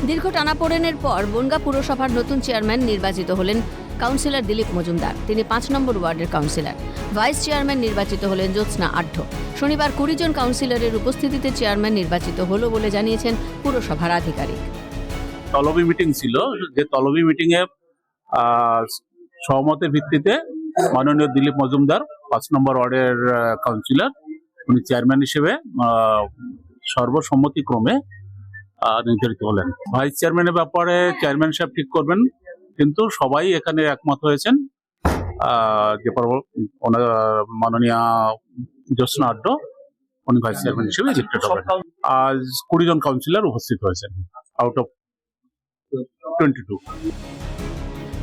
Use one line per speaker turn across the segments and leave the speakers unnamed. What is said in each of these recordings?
দীর্ঘ টানাপোড়েনের পর বনগাঁ পুরসভার নতুন চেয়ারম্যান নির্বাচিত হলেন কাউন্সিলর দিলীপ মজুমদার। তিনি ৫ নম্বর ওয়ার্ডের কাউন্সিলর। ভাইস চেয়ারম্যান নির্বাচিত হলেন জ্যোৎস্না আঢ্য। শনিবার ২০ জন কাউন্সিলরের উপস্থিতিতে চেয়ারম্যান নির্বাচিত হলো বলে জানিয়েছেন পুরসভার আধিকারিক।
তলবি মিটিং ছিল, যে তলবি মিটিং এ সহমতের ভিত্তিতে মাননীয় দিলীপ মজুমদার ৫ নম্বর ওয়ার্ডের কাউন্সিলর, উনি চেয়ারম্যান হিসেবে সর্বসম্মতিক্রমে নির্ধারিত হলেন। ভাইস চেয়ারম্যানের ব্যাপারে চেয়ারম্যান সাহেব ঠিক করবেন, কিন্তু সবাই এখানে একমত হয়েছেন যে মাননীয় জ্যোৎস্না আঢ্য উনি ভাইস চেয়ারম্যান হিসেবে ইলেক্টেড হবেন। আজ ২০ জন কাউন্সিলর উপস্থিত হয়েছেন আউট অফ 22।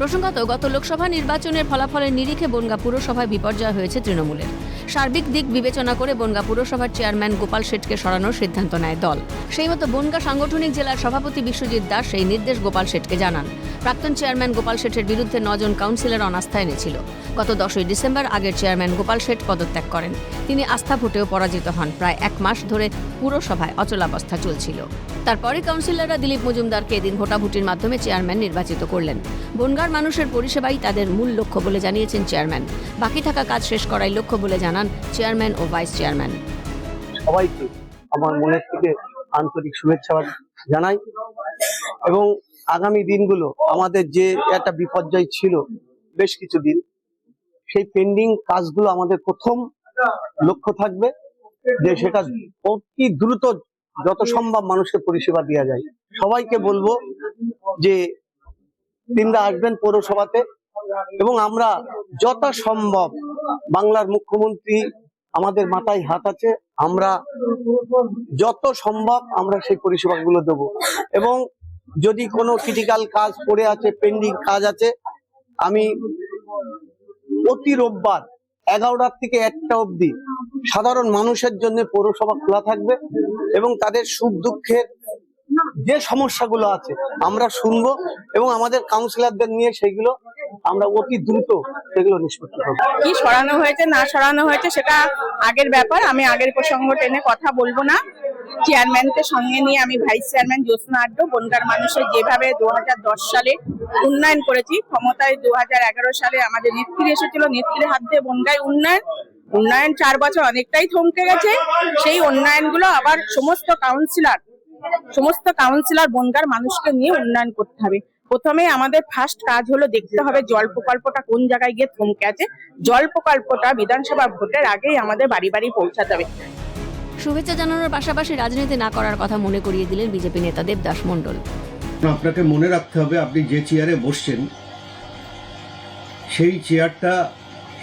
প্রসঙ্গত, গত লোকসভা নির্বাচনের ফলাফলের নিরিখে বনগাঁ পুরসভায় বিপর্যয় হয়েছে তৃণমূলের। সার্বিক দিক বিবেচনা করে বনগাঁ পুরসভার চেয়ারম্যান গোপাল শেঠকে সরানোর সিদ্ধান্ত নেয় দল। সেই মতো বনগাঁ সাংগঠনিক জেলার সভাপতি বিশ্বজিৎ দাস সেই নির্দেশ গোপাল শেঠকে জানান। প্রাক্তন চেয়ারম্যান গোপাল শেঠের বিরুদ্ধে ৯ জন কাউন্সিলর অনাস্থা এনেছিল। গত ১০ই ডিসেম্বর আগের চেয়ারম্যান গোপাল শেঠ পদত্যাগ করেন। তিনি আস্থা ভোটেও পরাজিত হন। প্রায় ১ মাস ধরে পুরসভায় অচলাবস্থা চলছিল। তারপরে কাউন্সিলররা দিলীপ মজুমদারকে এদিন ভোটাভুটির মাধ্যমে চেয়ারম্যান নির্বাচিত করলেন। বনগাঁর মানুষের পরিষেবাই তাদের মূল লক্ষ্য বলে জানিয়েছেন চেয়ারম্যান। বাকি থাকা কাজ শেষ করাই লক্ষ্য বলে জানান চেয়ারম্যান ও ভাইস চেয়ারম্যান।
সবাইকে আমার মনের থেকে আন্তরিক শুভেচ্ছা জানাই এবং আগামী দিনগুলো আমাদের যে একটা বিপর্যয় ছিল বেশ কিছুদিন, সেই পেন্ডিং কাজগুলো আমাদের প্রথম লক্ষ্য থাকবে যে সেটা অতি দ্রুত যত সম্ভব মানুষকে পরিষেবা দেওয়া যায়। সবাইকে বলবো যে তিনরা আসবেন পৌরসভাতে এবং আমরা যত সম্ভব, বাংলার মুখ্যমন্ত্রী আমাদের মাথায় হাত আছে, আমরা যত সম্ভব আমরা সেই পরিষেবাগুলো দেবো। এবং যদি কোনো ক্রিটিক্যাল কাজ পড়ে আছে, পেন্ডিং কাজ আছে, আমি প্রতি রোববার ১১টা থেকে ১টা অবধি সাধারণ মানুষের জন্য পৌরসভা খোলা থাকবে এবং তাদের সুখ দুঃখের যে সমস্যাগুলো আছে আমরা শুনবো এবং আমাদের কাউন্সিলরদের নিয়ে সেইগুলো আমরা অতি দ্রুত সেগুলো নিষ্পত্তি করবো।
কি সরানো হয়েছে না সরানো হয়েছে সেটা আগের ব্যাপার, আমি আগের প্রসঙ্গ টেনে কথা বলবো না। চেয়ারম্যানকে সঙ্গে নিয়ে আমি ভাইস চেয়ারম্যান জ্যোৎস্না আঢ্য বনগাঁর মানুষের যেভাবে ২০১০ সালে উন্নয়ন করেছি, ক্ষমতায় ২০১১ সালে আমাদের নেত্রী এসেছিল, নেত্রীর হাত দিয়ে বনগাঁয় উন্নয়ন ৪ বছর অনেকটাই থমকে গেছে। সেই উন্নয়নগুলো আবার সমস্ত কাউন্সিলর বনগাঁর মানুষকে নিয়ে উন্নয়ন করতে হবে। প্রথমে আমাদের ফার্স্ট কাজ হলো দেখতে হবে জল প্রকল্পটা কোন জায়গায় গিয়ে থমকে আছে। জল প্রকল্পটা বিধানসভা ভোটের আগেই আমাদের বাড়ি বাড়ি পৌঁছাতে হবে।
শুভেচ্ছা জানানোর পাশাপাশি রাজনীতি না করার কথা মনে করিয়ে দিলেন বিজেপি নেতা দেবদাস মণ্ডল।
আপনাকে মনে রাখতে হবে, আপনি যে চেয়ারে বসছেন সেই চেয়ারটা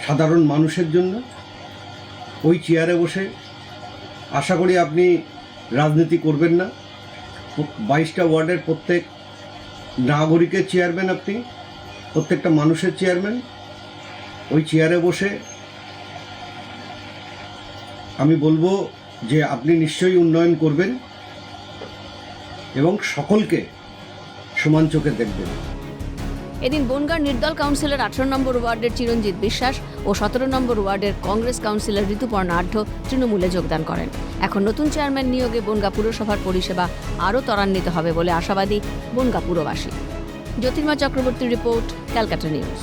সাধারণ মানুষের জন্য। ওই চেয়ারে বসে আশা করি আপনি রাজনীতি করবেন না। 22টা ওয়ার্ডের প্রত্যেক নাগরিকের চেয়ারম্যান, আপনি প্রত্যেকটা মানুষের চেয়ারম্যান। ওই চেয়ারে বসে আমি বলবো যে আপনি নিশ্চয়ই উন্নয়ন করবেন এবং সকলকে সমান চোখে দেখবেন।
এদিন বনগাঁর নির্দল কাউন্সিলর 18 নম্বর ওয়ার্ডের চিরঞ্জিত বিশ্বাস ও 17 নম্বর ওয়ার্ডের কংগ্রেস কাউন্সিলর ঋতুপর্ণা আঢ্য তৃণমূলে যোগদান করেন। এখন নতুন চেয়ারম্যান নিয়োগে বনগাঁ পুরসভার পরিষেবা আরও ত্বরান্বিত হবে বলে আশাবাদী বনগাঁ পুরবাসী। জ্যোতির্ময় চক্রবর্তীর রিপোর্ট, ক্যালকাটা নিউজ।